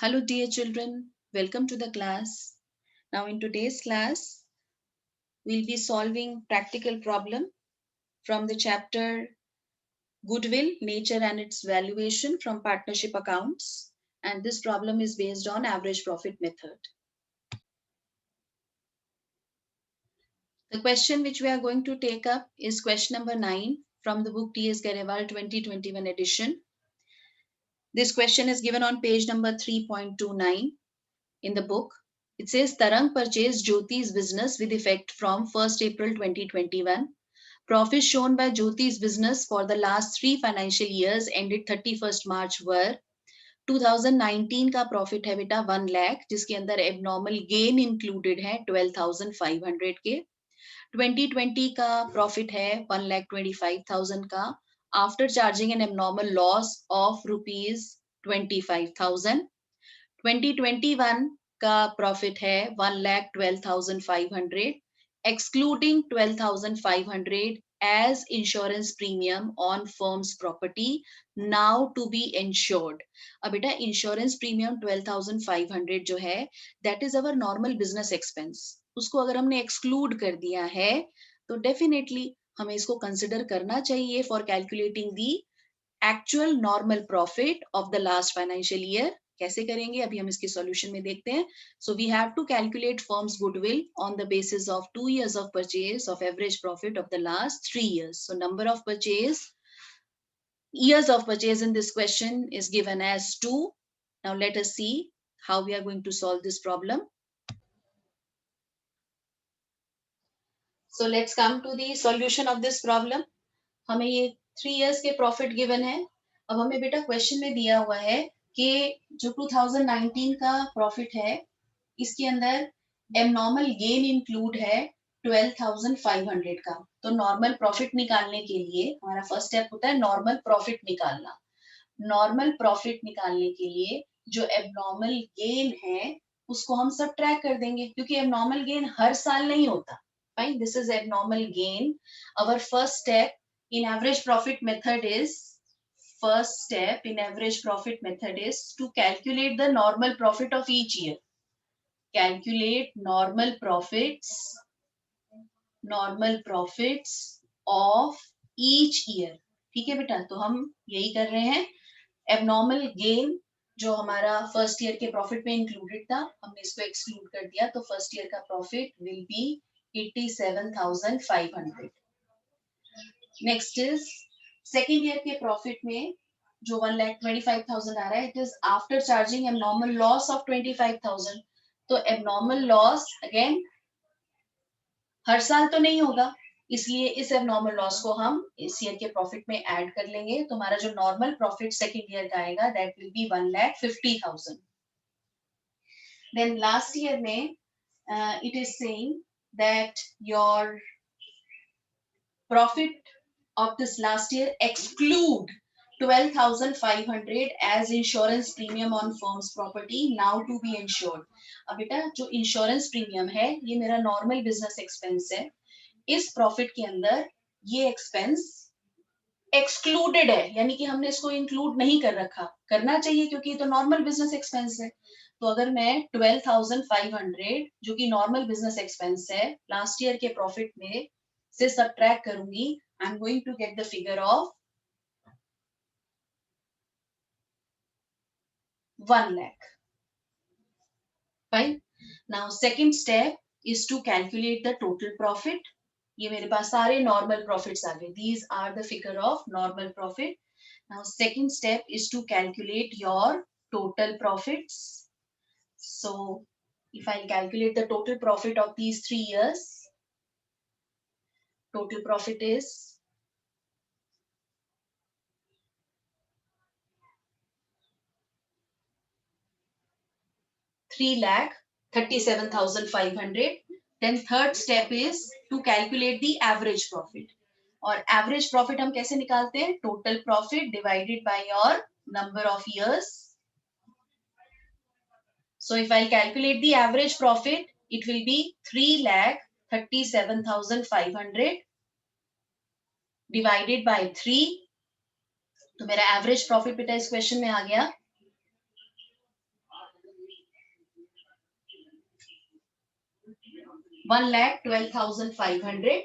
Hello dear children, welcome to the class. Now in today's class, we'll be solving practical problem from the chapter Goodwill, Nature and its Valuation from Partnership Accounts. And this problem is based on average profit method. The question which we are going to take up is question number 9 from the book T.S. Garewal 2021 edition. This question is given on page number 3.29 in the book. It says Tarang purchased Jyoti's business with effect from 1st April 2021. Profits shown by Jyoti's business for the last 3 financial years ended 31st March were 2019 का profit है बेटा 1 लाख जिसके अंदर abnormal gain included है 12,500 के. 2020 का profit है 1,25,000 का after charging N abnormal loss of rupees 25,000. 2021 का प्रॉफिट है 1,12,500 excluding 12,500 as insurance premium on firm's property now to be insured. अब बेटा इंश्योरेंस प्रीमियम 12,500 जो है that is our normal business expense. उसको अगर हमने एक्सक्लूड कर दिया है तो डेफिनेटली हमें इसको कंसिडर करना चाहिए for calculating the actual normal profit of the last financial year. कैसे करेंगे अभी हम इसके सॉल्यूशन में देखते हैं. So we have to calculate firm's goodwill on the basis of 2 years of purchase of average profit of the last 3 years. So number of purchase years of purchase in this question is given as 2. Now let us see how we are going to solve this problem. So let's come to the solution of this problem. हमें ये 3 years के profit given है. अब हमें बेटा question में दिया हुआ है कि जो 2019 का प्रॉफिट है इसके अंदर एबनॉर्मल गेन इंक्लूड है 12,500 का. तो नॉर्मल प्रॉफिट निकालने के लिए हमारा फर्स्ट स्टेप होता है नॉर्मल प्रॉफिट निकालना. नॉर्मल प्रॉफिट निकालने के लिए जो एबनॉर्मल गेन है उसको हम सब्ट्रैक्ट कर देंगे क्योंकि एबनॉर्मल गेन हर साल नहीं होता. Fine, this is abnormal gain. Our first step in average profit method is to calculate the normal profit of each year. Calculate normal profits of each year. ठीक है बेटा, तो हम यही कर रहे हैं. एबनॉर्मल गेन जो हमारा फर्स्ट ईयर के प्रॉफिट में इंक्लूडेड था हमने इसको एक्सक्लूड कर दिया तो फर्स्ट ईयर का profit will be 87,500. Next is second year के प्रॉफिट में जो 1,25,000 आ रहा है it is after charging abnormal loss of 25,000. तो एबनॉर्मल लॉस अगेन हर साल तो नहीं होगा इसलिए इस एबनॉर्मल लॉस को हम इस ईयर के प्रॉफिट में ऐड कर लेंगे. तो हमारा जो नॉर्मल प्रॉफिट सेकेंड ईयर का आएगा that will be 1,50,000. Then last year में it is saying that your profit of this last year exclude 12,500 as insurance premium on firm's property now to be insured. अब बेटा जो insurance premium है ये मेरा normal business expense है. इस profit के अंदर ये एक्सपेंस एक्सक्लूडेड है यानी कि हमने इसको इंक्लूड नहीं कर रखा. करना चाहिए क्योंकि ये तो नॉर्मल बिजनेस एक्सपेंस है. तो अगर मैं 12,500 जो कि नॉर्मल बिजनेस एक्सपेंस है लास्ट ईयर के प्रॉफिट में से सब्ट्रैक्ट करूंगी I am going to get the figure of 1 lakh. Fine. Now second step is to calculate the total profit. ये मेरे पास सारे नॉर्मल प्रॉफिट्स आ गए. These are the figure of normal profit. Now second step is to calculate your total profits. So if I calculate the total profit of these 3 years, total profit is 3,37,500. Then third step is to calculate the average profit. और average profit हम कैसे निकालते हैं? Total profit divided by your number of years. So if I calculate the average profit, it will be 3,37,500 divided by 3. तो मेरा average profit बेटा इस question में आ गया 1,12,500.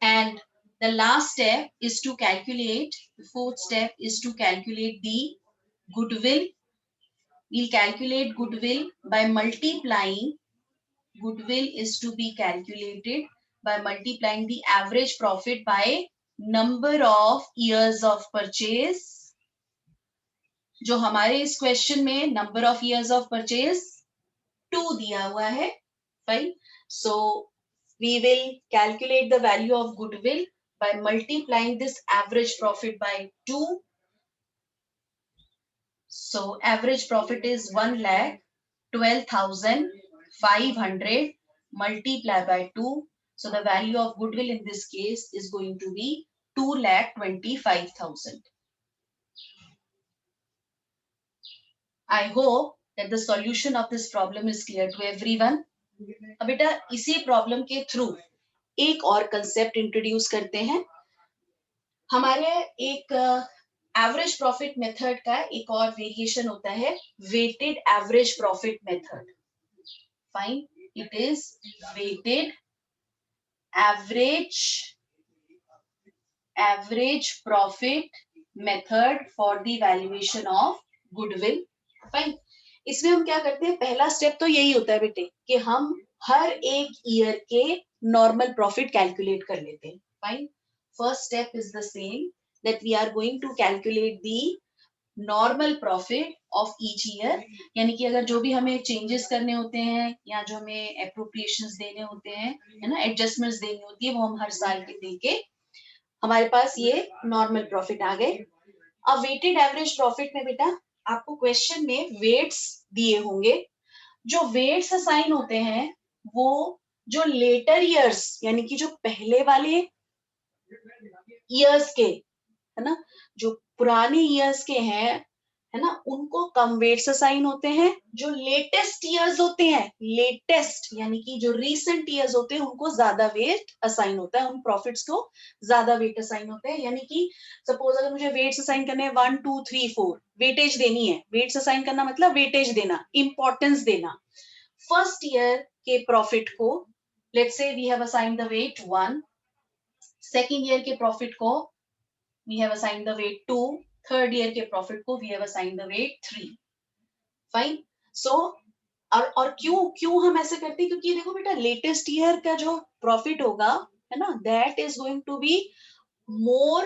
And the last step is to calculate, the fourth step is to calculate the goodwill. We'll calculate goodwill by multiplying, goodwill is to be calculated by multiplying the average profit by number of years of purchase. जो हमारे इस question में number of years of purchase 2 दिया हुआ है. Fine. So we will calculate the value of goodwill by multiplying this average profit by 2. So average profit is 1,12,500 multiplied by 2. So the value of goodwill in this case is going to be 2,25,000. I hope that the solution of this problem is clear to everyone. अब बेटा इसी problem के through एक और concept introduce करते हैं. हमारे एक एवरेज प्रॉफिट मेथड का एक और वेरिएशन होता है weighted average profit method. Fine, it is weighted average profit method for the valuation of goodwill. Fine, इसमें हम क्या करते हैं, पहला स्टेप तो यही होता है बेटे कि हम हर एक ईयर के नॉर्मल प्रॉफिट कैलकुलेट कर लेते हैं. Fine, first step is the same that we are going to calculate the normal profit of each year. यानी कि अगर जो भी हमें चेंजेस करने होते हैं या जो हमें एप्रोप्रिएशंस देने होते हैं, है ना, एडजस्टमेंट्स देनी होती है, वो हम हर साल के देके हमारे पास ये नॉर्मल प्रॉफिट आ गए. अब वेटेड एवरेज प्रॉफिट में बेटा आपको क्वेश्चन में वेट्स दिए होंगे. जो वेट्स असाइन होते हैं वो जो लेटर ईयर्स यानी कि जो पहले वाले ईयर्स के, है ना, जो पुराने ईयर्स के हैं, है ना, उनको कम वेट्स असाइन होते हैं. जो लेटेस्ट ईयर्स होते हैं, लेटेस्ट यानी कि जो रीसेंट ईयर्स होते हैं, उनको ज्यादा वेट असाइन होता है, उन प्रॉफिट्स को ज्यादा वेट असाइन होते हैं. यानी कि सपोज अगर मुझे वेट्स असाइन करने हैं 1 2 3 4, वेटेज देनी है. वेट्स असाइन करना मतलब वेटेज देना, इंपॉर्टेंस देना. फर्स्ट ईयर के प्रॉफिट को let's say we have assigned the weight 1, second year के प्रॉफिट को we have assigned the weight 2, third year के प्रॉफिट को we have assigned the weight 3. Fine. So और क्यों हम ऐसे करते हैं, क्योंकि देखो बेटा लेटेस्ट ईयर का जो प्रॉफिट होगा, है ना, that is going to be more,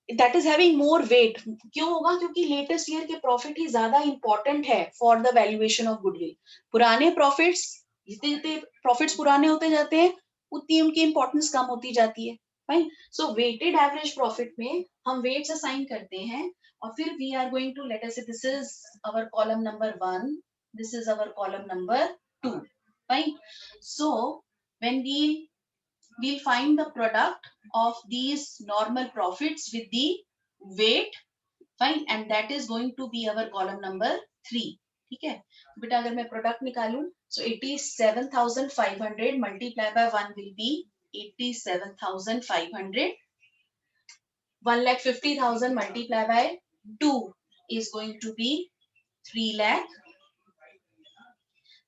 that is having more weight. क्यों होगा, क्योंकि लेटेस्ट ईयर के प्रॉफिट ही ज्यादा इंपॉर्टेंट है for the valuation of goodwill. पुराने प्रॉफिट्स, जितने प्रॉफिट्स पुराने होते जाते हैं उतनी उनकी इंपॉर्टेंस कम होती जाती है. Fine. So weighted average profit में हम वेट्स असाइन करते हैं और फिर we are going to let us say this is our column number 1, this is our column number 2. Fine. So when we'll find the product of these normal profits with the weight. Fine. And that is going to be our column number 3. ठीक है बेटा, अगर मैं product निकालूं so 87,500 multiplied by 1 will be 87,500. 1,50,000 multiplied by 2 is going to be 3 lakh.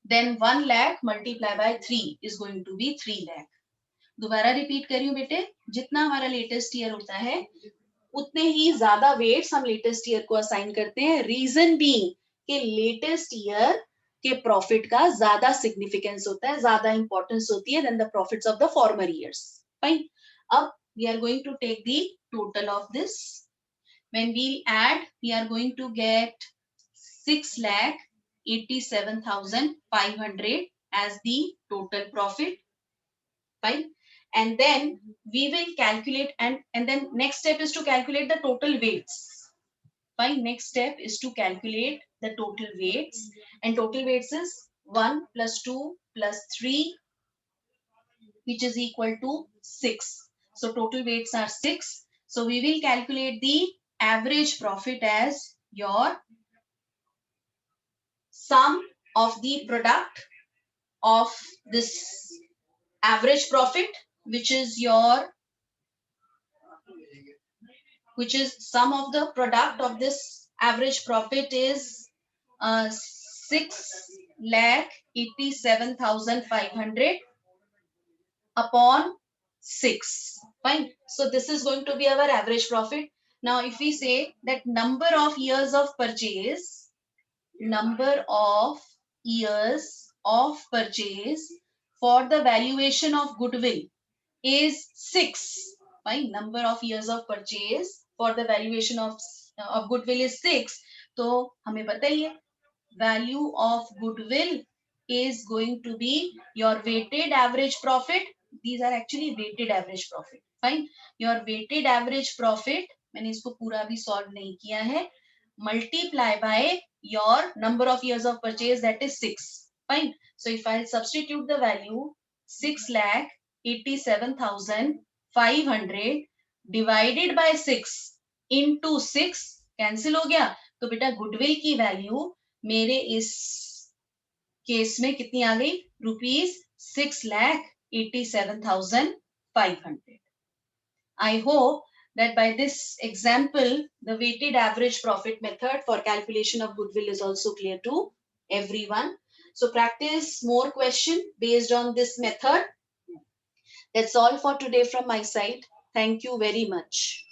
Then 1 lakh multiplied by 3 is going to be 3 lakh. दोबारा repeat करी हूँ बेटे, जितना हमारा लेटेस्ट ईयर होता है उतने ही ज्यादा वेट्स हम लेटेस्ट ईयर को असाइन करते हैं. रीजन बीइंग कि लेटेस्ट ईयर के प्रॉफिट का ज्यादा सिग्निफिकेंस होता है, ज्यादा इंपॉर्टेंस होती है than the profits of the former years. Fine. अब we are going to take the total of this. When we add we are going to get 6,87,500 as the total profit. Fine. And then we will calculate and then next step is to calculate the total weights. Fine. Next step is to calculate the total weights, and total weights is 1 plus 2 plus 3 which is equal to 6. So total weights are 6. So we will calculate the average profit as your sum of the product of this average profit, which is sum of the product of this average profit is 6,87,500 upon 6. Fine. So this is going to be our average profit. Now, if we say that number of years of purchase for the valuation of goodwill is 6. Fine. Number of years of purchase for the valuation of goodwill is 6. तो हमें पता ही है value of goodwill is going to be your weighted average profit. These are actually weighted average profit. Fine. Your weighted average profit, मैंने इसको पूरा भी solve नहीं किया है, multiply by your number of years of purchase, that is 6. Fine. So if I substitute the value 6,87,500 divided by 6 into 6 cancel हो गया, तो बेटा goodwill की value मेरे इस केस में कितनी आ गई? ₹6,87,500. I hope that by this example, the weighted average profit method for calculation of goodwill is also clear to everyone. So practice more question based on this method. That's all for today from my side. Thank you very much.